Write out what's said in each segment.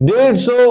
150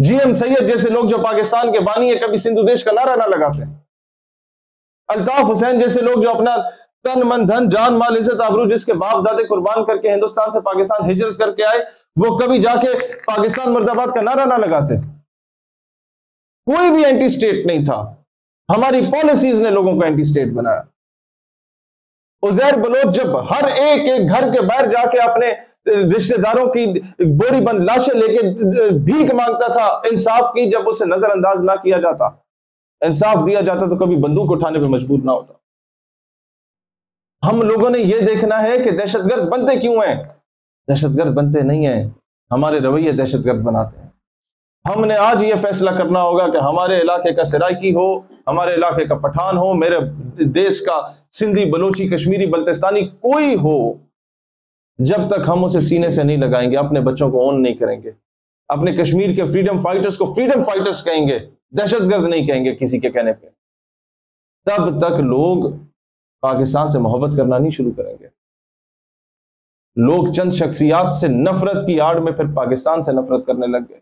G M سید جیسے لوگ جو پاکستان کے بانی ہے کبھی سندھو دیش کا نعرہ نہ لگاتے. الطاف حسین جیسے لوگ جو اپنا تن من دھن جان مال عزت آبرو جس کے باپ دادے قربان کر کے ہندوستان سے پاکستان ہجرت کر کے آئے, وہ کبھی جا کے پاکستان مرد آباد کا نعرہ نہ لگاتے. کوئی بھی اینٹی اسٹیٹ نہیں تھا. ہماری پالیسیز نے لوگوں کو اینٹی اسٹیٹ بنایا. عزیر بلوچ جب ہر ایک گھر کے باہر جا کے اپنے رشتہ داروں کی بوری بند لاشیں لے کے بھیک مانگتا تھا انصاف کی, جب اسے نظر انداز نہ کیا جاتا, انصاف دیا جاتا تو کبھی بندوق اٹھانے پہ مجبور نہ ہوتا. ہم لوگوں نے یہ دیکھنا ہے کہ دہشت گرد بنتے کیوں ہیں. دہشت گرد بنتے نہیں ہیں, ہمارے رویے دہشت گرد بناتے ہیں. ہم نے آج یہ فیصلہ کرنا ہوگا کہ ہمارے علاقے کا سرائکی ہو, ہمارے علاقے کا پٹھان ہو, میرے دیش کا سندھی بلوچی کشمیری بلتستانی کوئی ہو, جب تک ہم اسے سینے سے نہیں لگائیں گے, اپنے بچوں کو اون نہیں کریں گے, اپنے کشمیر کے فریڈم فائٹرز کو فریڈم فائٹرز کہیں گے, دہشت گرد نہیں کہیں گے کسی کے کہنے پہ, تب تک لوگ پاکستان سے محبت کرنا نہیں شروع کریں گے. لوگ چند شخصیات سے نفرت کی آڑ میں پھر پاکستان سے نفرت کرنے لگ گئے,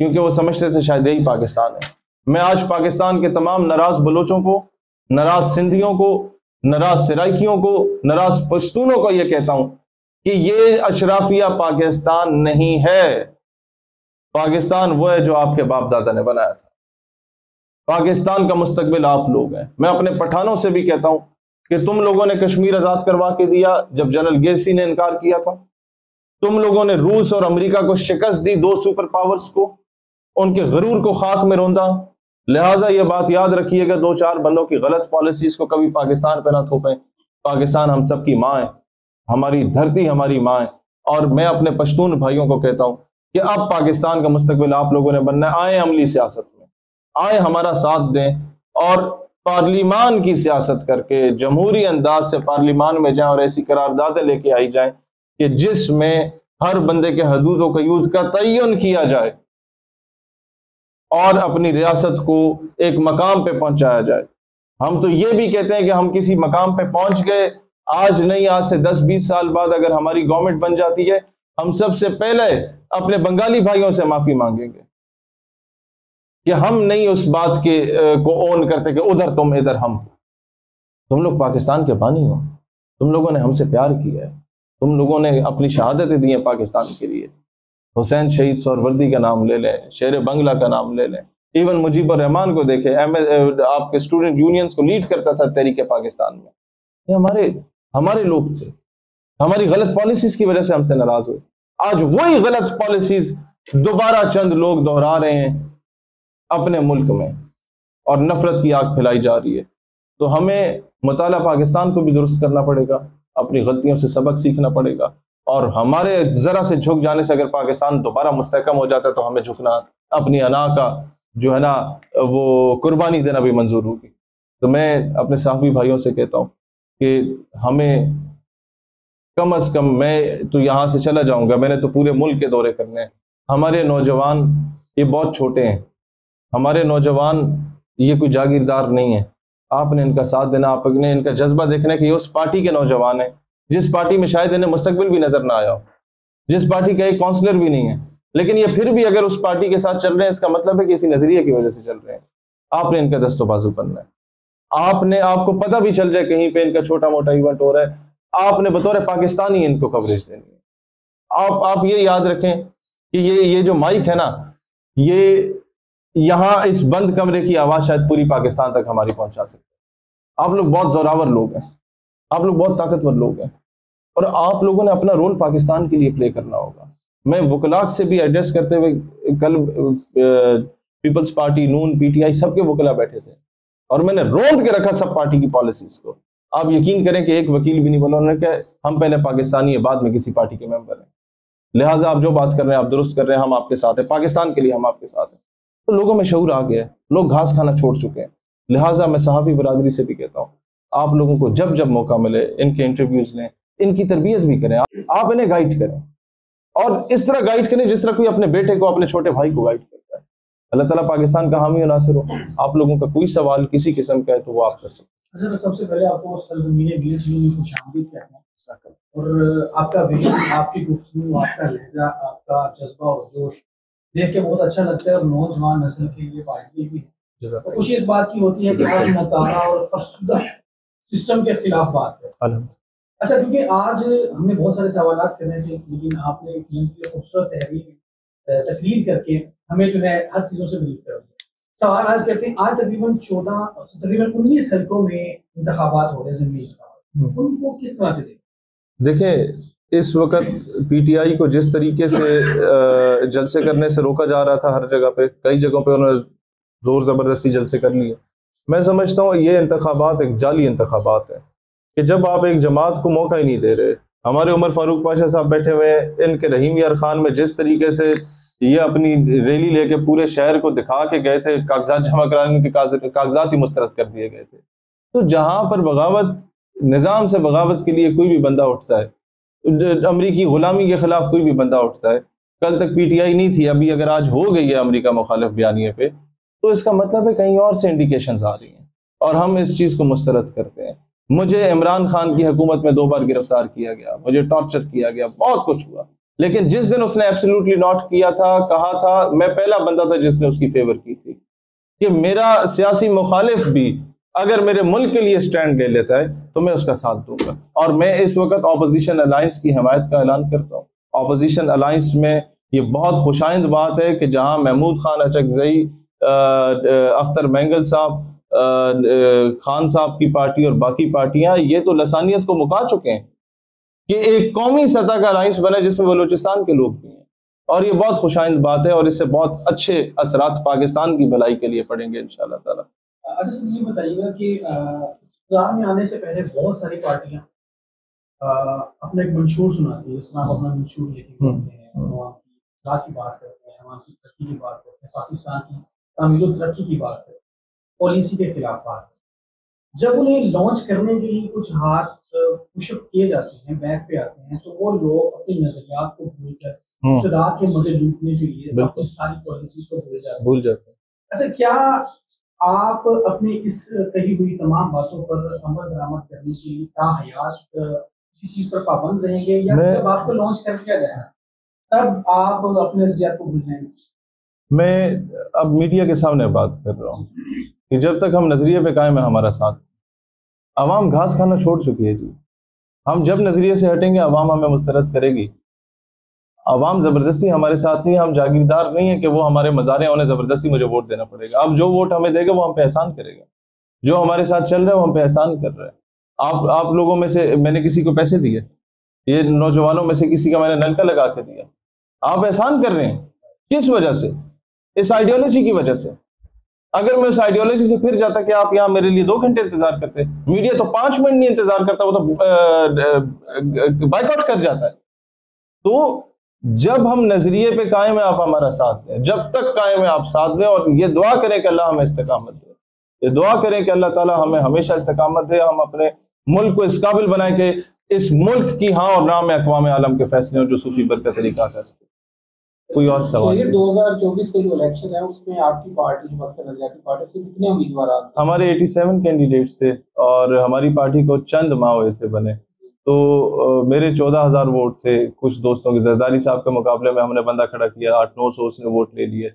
کیونکہ وہ سمجھتے تھے شاید یہی پاکستان ہے. میں آج پاکستان کے تمام ناراض بلوچوں کو, ناراض سندھیوں کو, ناراض سرائکیوں کو, ناراض پشتونوں کو یہ کہتا ہوں کہ یہ اشرافیہ پاکستان نہیں ہے. پاکستان وہ ہے جو آپ کے باپ دادا نے بنایا تھا. پاکستان کا مستقبل آپ لوگ ہیں. میں اپنے پٹھانوں سے بھی کہتا ہوں کہ تم لوگوں نے کشمیر آزاد کروا کے دیا جب جنرل گیسی نے انکار کیا تھا. تم لوگوں نے روس اور امریکہ کو شکست دی, دو سپر پاورز کو, ان کے غرور کو خاک میں روندا. لہٰذا یہ بات یاد رکھیے گا, دو چار بندوں کی غلط پالیسیز کو کبھی پاکستان پہ نہ تھوپیں. پاکستان ہم سب کی ماں ہے, ہماری دھرتی ہماری ماں ہے. اور میں اپنے پشتون بھائیوں کو کہتا ہوں کہ اب پاکستان کا مستقبل آپ لوگوں نے بننا ہے. آئیں عملی سیاست میں, آئیں ہمارا ساتھ دیں اور پارلیمان کی سیاست کر کے جمہوری انداز سے پارلیمان میں جائیں اور ایسی قراردادیں لے کے آئی جائیں کہ جس میں ہر بندے کے حدود و قیود کا تعین کیا جائے اور اپنی ریاست کو ایک مقام پہ پہنچایا جائے. ہم تو یہ بھی کہتے ہیں کہ ہم کسی مقام پہ پہنچ گئے, آج نہیں آج سے 10-20 سال بعد اگر ہماری گورنمنٹ بن جاتی ہے, ہم سب سے پہلے اپنے بنگالی بھائیوں سے معافی مانگیں گے کہ ہم نہیں اس بات کے کو اون کرتے کہ ادھر تم ادھر ہم. تم لوگ پاکستان کے بانی ہو, تم لوگوں نے ہم سے پیار کیا ہے, تم لوگوں نے اپنی شہادتیں دی ہیں پاکستان کے لیے. حسین شہید سہروردی کا نام لے لیں, شیر بنگلہ کا نام لے لیں, ایون مجیب الرحمان کو دیکھیں, آپ کے اسٹوڈنٹ یونینز کو لیڈ کرتا تھا تحریک پاکستان میں. یہ ہمارے لوگ تھے. ہماری غلط پالیسیز کی وجہ سے ہم سے ناراض ہوئے. آج وہی غلط پالیسیز دوبارہ چند لوگ دہرا رہے ہیں اپنے ملک میں اور نفرت کی آگ پھیلائی جا رہی ہے. تو ہمیں مطالعہ پاکستان کو بھی درست کرنا پڑے گا, اپنی غلطیوں سے سبق سیکھنا پڑے گا, اور ہمارے ذرا سے جھک جانے سے اگر پاکستان دوبارہ مستحکم ہو جاتا ہے تو ہمیں جھکنا, اپنی انا کا جو ہے نا وہ قربانی دینا بھی منظور ہوگی. تو میں اپنے صحافی بھائیوں سے کہتا ہوں کہ ہمیں کم از کم, میں تو یہاں سے چلا جاؤں گا, میں نے تو پورے ملک کے دورے کرنے ہیں. ہمارے نوجوان یہ بہت چھوٹے ہیں, ہمارے نوجوان یہ کوئی جاگیردار نہیں ہے. آپ نے ان کا ساتھ دینا, آپ نے ان کا جذبہ دیکھنا کہ یہ اس پارٹی کے نوجوان ہیں جس پارٹی میں شاید انہیں مستقبل بھی نظر نہ آیا ہو, جس پارٹی کا ایک کونسلر بھی نہیں ہے, لیکن یہ پھر بھی اگر اس پارٹی کے ساتھ چل رہے ہیں اس کا مطلب ہے کہ اسی نظریے کی وجہ سے چل رہے ہیں. آپ نے ان کا دست و بازو بننا ہے. آپ کو پتہ بھی چل جائے کہیں پہ ان کا چھوٹا موٹا ایونٹ ہو رہا ہے, آپ نے بطور پاکستانی ان کو کوریج دینی ہے. آپ یہ یاد رکھیں کہ یہ جو مائک ہے نا, یہ یہاں اس بند کمرے کی آواز شاید پوری پاکستان تک ہماری پہنچا سکتے ہیں. آپ لوگ بہت زوراور لوگ ہیں, آپ لوگ بہت طاقتور لوگ ہیں, اور آپ لوگوں نے اپنا رول پاکستان کے لیے پلے کرنا ہوگا. میں وکلاء سے بھی ایڈریس کرتے ہوئے, کل Peoples Party, Noon, P T I سب کے وکلاء بیٹھے تھے اور میں نے روند کے رکھا سب پارٹی کی پالیسیز کو. آپ یقین کریں کہ ایک وکیل بھی نہیں بولا, انہوں نے کہا ہم پہلے پاکستانی ہیں, بعد میں کسی پارٹی کے ممبر ہیں, لہٰذا آپ جو بات کر رہے ہیں آپ درست کر رہے ہیں, ہم آپ کے ساتھ ہیں, پاکستان کے لیے ہم آپ کے ساتھ ہیں. تو لوگوں میں شعور آ گیا ہے, لوگ گھاس کھانا چھوڑ چکے ہیں. لہٰذا میں صحافی برادری سے بھی کہتا ہوں, آپ لوگوں کو جب جب موقع ملے ان کے انٹرویوز لیں, ان کی تربیت بھی کریں, آپ انہیں گائیڈ کریں, اور اس طرح گائیڈ کریں جس طرح کوئی اپنے بیٹے کو, اپنے چھوٹے بھائی کو گائیڈ کرتا ہے. اللہ تعالیٰ پاکستان کا حامی و ناصر ہو. آپ لوگوں کا کوئی سوال کسی قسم کا ہے تو وہ آپ کر سکتے ہیں. سب سے پہلے آپ کو سرزمین BHU میں خوش آمدید کہنا ہے, اور آپ کا ویژن, آپ کی گفتگو, آپ کا لہجہ, آپ کا جذبہ اور جوش دیکھ کے بہت اچھا لگتا ہے اور نوجوان نسل کے لیے پارٹی بھی تو خوشی اس بات کی ہوتی ہے کہ آج نکارہ اور فرسودہ سسٹم کے خلاف بات ہے. اچھا کیونکہ آج ہم نے بہت سارے سوالات کرنے تھے لیکن آپ نے ایک خوبصورت تقریر کر کے ہمیں جو ہے ہر چیزوں سے بریف کر دیا. سوال آج کرتے ہیں آج تقریباً 19 حلقوں میں انتخابات ہو رہے ہیں ضمنی انتخابات, ان کو کس طرح سے دیکھیں اس وقت پی ٹی آئی کو جس طریقے سے جلسے کرنے سے روکا جا رہا تھا ہر جگہ پہ, کئی جگہوں پہ انہوں نے زور زبردستی جلسے کر لیے. میں سمجھتا ہوں یہ انتخابات ایک جعلی انتخابات ہیں کہ جب آپ ایک جماعت کو موقع ہی نہیں دے رہے. ہمارے عمر فاروق پاشا صاحب بیٹھے ہوئے ہیں, ان کے رحیم یار خان میں جس طریقے سے یہ اپنی ریلی لے کے پورے شہر کو دکھا کے گئے تھے, کاغذات جمع کرانے کے کاغذات ہی مسترد کر دیے گئے تھے. تو جہاں پر بغاوت, نظام سے بغاوت کے لیے کوئی بھی بندہ اٹھتا ہے, امریکی غلامی کے خلاف کوئی بھی بندہ اٹھتا ہے, کل تک پی ٹی آئی نہیں تھی, ابھی اگر آج ہو گئی ہے امریکہ مخالف بیانیے پہ, تو اس کا مطلب ہے کہیں اور سے انڈیکیشنز آ رہی ہیں اور ہم اس چیز کو مسترد کرتے ہیں. مجھے عمران خان کی حکومت میں 2 بار گرفتار کیا گیا, مجھے ٹارچر کیا گیا, بہت کچھ ہوا, لیکن جس دن اس نے ایبسلیوٹلی نوٹ کیا تھا, کہا تھا, میں پہلا بندہ تھا جس نے اس کی فیور کی تھی کہ میرا سیاسی مخالف بھی اگر میرے ملک کے لیے سٹینڈ لے لیتا ہے تو میں اس کا ساتھ دوں گا. اور میں اس وقت اپوزیشن الائنس کی حمایت کا اعلان کرتا ہوں. اپوزیشن الائنس میں یہ بہت خوشائند بات ہے کہ جہاں محمود خان اچکزئی, اختر مینگل صاحب, خان صاحب کی پارٹی اور باقی پارٹیاں یہ تو لسانیت کو مکا چکے ہیں کہ ایک قومی سطح کا الائنس بنا جس میں بلوچستان کے لوگ بھی ہیں, اور یہ بہت خوشائند بات ہے اور اس سے بہت اچھے اثرات پاکستان کی بھلائی کے لیے پڑیں گے انشاءاللہ تعالی. اچھا سر یہ بتائیے گا کہ اقتدار میں آنے سے پہلے بہت ساری پارٹیاں اپنا ایک منشور سناتی ہیں, اس میں آپ اپنا منشور لے کے بولتے ہیں, عوام کی اصلاح کی بات کرتے ہیں, عوام کی ترقی کی بات کرتے ہیں, پاکستان کی تعمیر و ترقی کی بات کرتے ہیں, پالیسی کے خلاف بات کرتے ہیں. جب انہیں لانچ کرنے کے لیے کچھ ہاتھ پش اپ کیے جاتے ہیں, بیک پہ آتے ہیں, تو وہ لوگ اپنے نظریات کو بھول کر اقتدار کے مزے لوٹنے کے لیے اپنی ساری پالیسیز کو بھول جاتے ہیں. اچھا کیا آپ اپنی اس کہی ہوئی تمام باتوں پر عمل درآمد کرنے کے لیے تاحیات کسی چیز پر پابند رہیں گے, یا جب آپ کو لانچ کر دیا جائے تب آپ اپنے نظریات کو بھول جائیں گے؟ میں اب میڈیا کے سامنے بات کر رہا ہوں کہ جب تک ہم نظریے پہ قائم ہے ہمارا ساتھ. عوام گھاس کھانا چھوڑ چکی ہے جی. ہم جب نظریے سے ہٹیں گے عوام ہمیں مسترد کرے گی. عوام زبردستی ہمارے ساتھ نہیں, ہم جاگیردار نہیں ہیں کہ وہ ہمارے مزارے انہیں زبردستی مجھے ووٹ دینا پڑے گا. اب جو ووٹ ہمیں دے گا وہ ہم پہ احسان کرے گا, جو ہمارے ساتھ چل رہا ہے وہ ہم پہ احسان کر رہا ہے. آپ لوگوں میں سے میں نے کسی کو پیسے دیے, یہ نوجوانوں میں سے کسی کا میں نے نلکا لگا کے دیا, آپ احسان کر رہے ہیں. کس وجہ سے؟ اس آئیڈیالوجی کی وجہ سے. اگر میں اس آئیڈیالوجی سے پھر جاتا کہ آپ یہاں میرے لیے 2 گھنٹے انتظار کرتے, میڈیا تو 5 منٹ نہیں انتظار کرتا, وہ تو بائیک آؤٹ کر جاتا ہے. تو جب ہم نظریے پہ قائم ہیں آپ ہمارا ساتھ دیں, جب تک قائم ہے آپ ساتھ دیں, اور یہ دعا کریں کہ اللہ ہمیں استقامت دے, یہ دعا کریں کہ اللہ تعالیٰ ہمیں ہمیشہ استقامت دے, ہم اپنے ملک کو اس قابل بنائیں کہ اس ملک کی ہاں اور نام میں اقوام عالم کے فیصلے اور جو صوفی برکت طریقہ کرتے. کوئی اور سوال؟ 2024 کے جو الیکشن ہے اس میں آپ کی پارٹی نظریاتی پارٹی سے کتنے امیدوار آتے ہیں؟ ہمارے 87 کینڈیڈیٹس تھے اور ہماری پارٹی کو چند ماہ ہوئے تھے بنے, تو میرے 14,000 ووٹ تھے. کچھ دوستوں کے زرداری صاحب کے مقابلے میں ہم نے بندہ کھڑا کیا, 800-900 اس نے ووٹ لے لیے.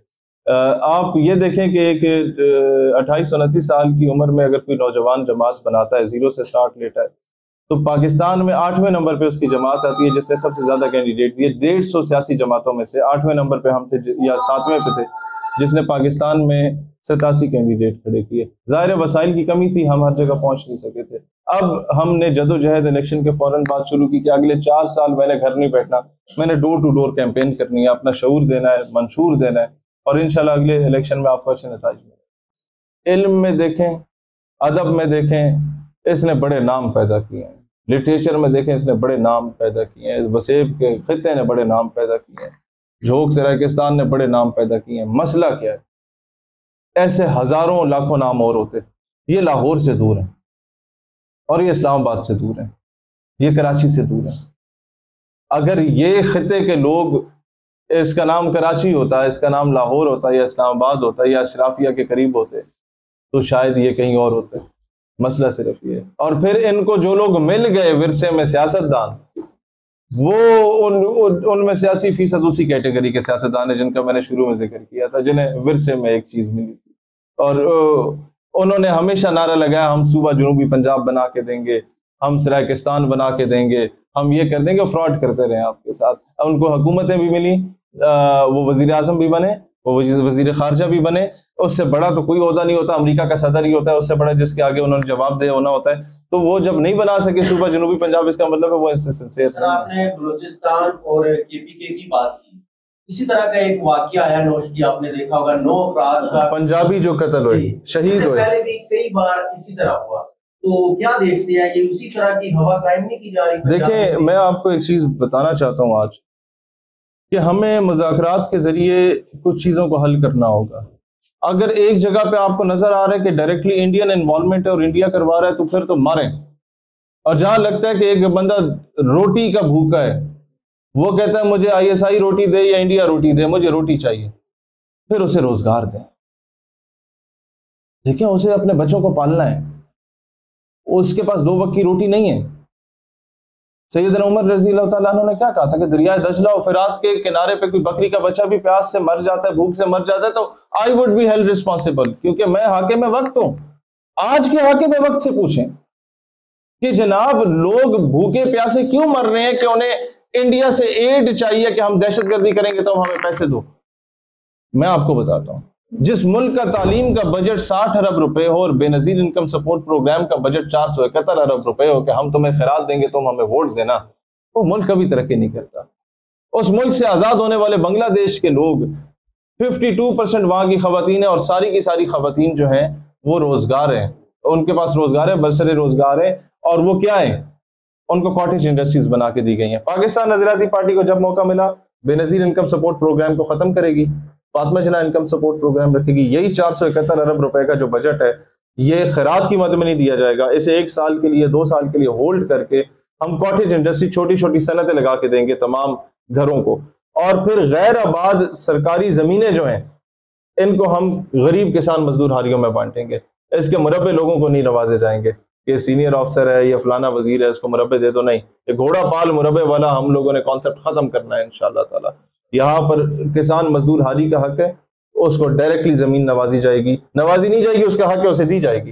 آپ یہ دیکھیں کہ ایک 28-29 سال کی عمر میں اگر کوئی نوجوان جماعت بناتا ہے, زیرو سے سٹارٹ لیتا ہے, تو پاکستان میں 8ویں نمبر پہ اس کی جماعت آتی ہے جس نے سب سے زیادہ کینڈیڈیٹ دیے. 150 سیاسی جماعتوں میں سے 8ویں نمبر پہ ہم تھے یا 7ویں پہ تھے, جس نے پاکستان میں 87 کینڈیڈیٹ کھڑے کیے. ظاہر وسائل کی کمی تھی, ہم ہر جگہ پہنچ نہیں سکے تھے. اب ہم نے جدوجہد الیکشن کے فوراً بعد شروع کی کہ اگلے 4 سال میں نے گھر نہیں بیٹھنا, میں نے ڈور ٹو ڈور کیمپین کرنی ہے, اپنا شعور دینا ہے, منشور دینا ہے, اور انشاءاللہ اگلے الیکشن میں آپ کو اچھے نتائج ملیں. علم میں دیکھیں, ادب میں دیکھیں, اس نے بڑے نام پیدا کیے ہیں. لٹریچر میں دیکھیں, اس نے بڑے نام پیدا کیے ہیں. وسیب کے خطے نے بڑے نام پیدا کیے ہیں. جھوک سرائکستان نے بڑے نام پیدا کیے ہیں. مسئلہ کیا ہے؟ ایسے ہزاروں لاکھوں نام اور ہوتے. یہ لاہور سے دور ہیں, اور یہ اسلام آباد سے دور ہیں, یہ کراچی سے دور ہیں. اگر یہ خطے کے لوگ, اس کا نام کراچی ہوتا ہے, اس کا نام لاہور ہوتا ہے, یا اسلام آباد ہوتا ہے, یا اشرافیہ کے قریب ہوتے, تو شاید یہ کہیں اور ہوتے. مسئلہ صرف یہ ہے. اور پھر ان کو جو لوگ مل گئے ورثے میں سیاست دان, وہ ان میں سے 80% اسی کیٹیگری کے سیاستدان ہیں جن کا میں نے شروع میں ذکر کیا تھا، جنہیں ورثے میں ایک چیز ملی تھی، اور انہوں نے ہمیشہ نعرہ لگایا ہم صوبہ جنوبی پنجاب بنا کے دیں گے، ہم سرائیکستان بنا کے دیں گے، ہم یہ کر دیں گے، فراڈ کرتے رہے آپ کے ساتھ۔ ان کو حکومتیں بھی ملی، وہ وزیر اعظم بھی بنے، وہ وزیر خارجہ بھی بنے، اس سے بڑا تو کوئی عہدہ نہیں ہوتا، امریکہ کا صدر ہی ہوتا ہے اس سے بڑا، جس کے آگے انہوں نے جواب دے ہونا ہوتا ہے۔ تو وہ جب نہیں بنا سکے صوبہ جنوبی پنجاب، اس کا مطلب ہے وہ اس سے سنسیئر۔ آپ نے بلوچستان اور KPK کی بات کی، اسی طرح کا ایک واقعہ آیا نوشٹی، آپ نے دیکھا ہوگا 9 افراد کا پنجابی جو قتل ہوئے، شہید ہوئے، پہلے بھی کئی بار اسی طرح ہوا، تو کیا دیکھتے ہیں یہ اسی طرح کی ہوا قائم نہیں کی جا رہی؟ دیکھیں میں آپ کو ایک چیز بتانا چاہتا ہوں آج، کہ ہمیں مذاکرات کے ذریعے کچھ چیزوں کو حل کرنا ہوگا۔ اگر ایک جگہ پہ آپ کو نظر آ رہا ہے کہ ڈائریکٹلی انڈین انوالومنٹ ہے اور انڈیا کروا رہا ہے تو پھر تو ماریں، اور جہاں لگتا ہے کہ ایک بندہ روٹی کا بھوکا ہے، وہ کہتا ہے مجھے ISI روٹی دے یا انڈیا روٹی دے، مجھے روٹی چاہیے، پھر اسے روزگار دیں۔ دیکھیں اسے اپنے بچوں کو پالنا ہے، اس کے پاس 2 وقت کی روٹی نہیں ہے۔ سیدنا عمر رضی اللہ تعالیٰ عنہ نے کیا کہا تھا کہ دریائے دجلہ و فرات کے کنارے پہ کوئی بکری کا بچہ بھی پیاس سے مر جاتا ہے، بھوک سے مر جاتا ہے، تو I would be held responsible، کیونکہ میں حاکم وقت ہوں۔ آج کے حاکم وقت سے پوچھیں کہ جناب لوگ بھوکے پیاسے کیوں مر رہے ہیں، کہ انہیں انڈیا سے ایڈ چاہیے کہ ہم دہشت گردی کریں گے تو ہمیں پیسے دو۔ میں آپ کو بتاتا ہوں، جس ملک کا تعلیم کا بجٹ 60 ارب روپے ہو اور بے نظیر انکم سپورٹ پروگرام کا بجٹ 471 ارب روپے ہو کہ ہم تمہیں خیرات دیں گے تم ہمیں ووٹ دینا، وہ ملک کبھی ترقی نہیں کرتا۔ اس ملک سے آزاد ہونے والے بنگلہ دیش کے لوگ 52% وہاں کی خواتین ہیں، اور ساری کی ساری خواتین جو ہیں وہ روزگار ہیں، ان کے پاس روزگار ہے، برسر روزگار ہے، اور وہ کیا ہیں، ان کو کاٹیج انڈسٹریز بنا کے دی گئی ہیں۔ پاکستان نظریاتی پارٹی کو جب موقع ملا بے نظیر انکم سپورٹ پروگرام کو ختم کرے گی، فاطمہ جناح انکم سپورٹ پروگرام رکھے گی، یہی 471 ارب روپے کا جو بجٹ ہے یہ خیرات کی مد میں نہیں دیا جائے گا، اسے 1 سال کے لیے 2 سال کے لیے ہولڈ کر کے ہم کاٹیج انڈسٹری چھوٹی چھوٹی صنعتیں لگا کے دیں گے تمام گھروں کو، اور پھر غیر آباد سرکاری زمینیں جو ہیں ان کو ہم غریب کسان مزدور ہاریوں میں بانٹیں گے۔ اس کے مربے لوگوں کو نہیں نوازے جائیں گے کہ سینئر آفیسر ہے یا فلانا وزیر ہے اس کو مربے دے دو، نہیں، یہ گھوڑا پال مربے والا ہم لوگوں نے کانسیپٹ ختم کرنا ہے انشاءاللہ تعالی۔ یہاں پر کسان مزدور ہاری کا حق ہے، اس کو ڈائریکٹلی زمین نوازی جائے گی، نوازی نہیں جائے گی، اس کا حق ہے اسے دی جائے گی۔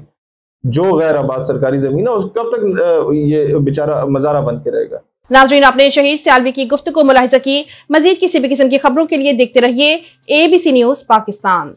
جو غیر آباد سرکاری زمین ہے اس کب تک یہ بیچارہ مزارہ بن کے رہے گا۔ ناظرین آپ نے شہید سیالوی کی گفتگو ملاحظہ کی۔ مزید کسی بھی قسم کی خبروں کے لیے دیکھتے رہیے ABC نیوز پاکستان۔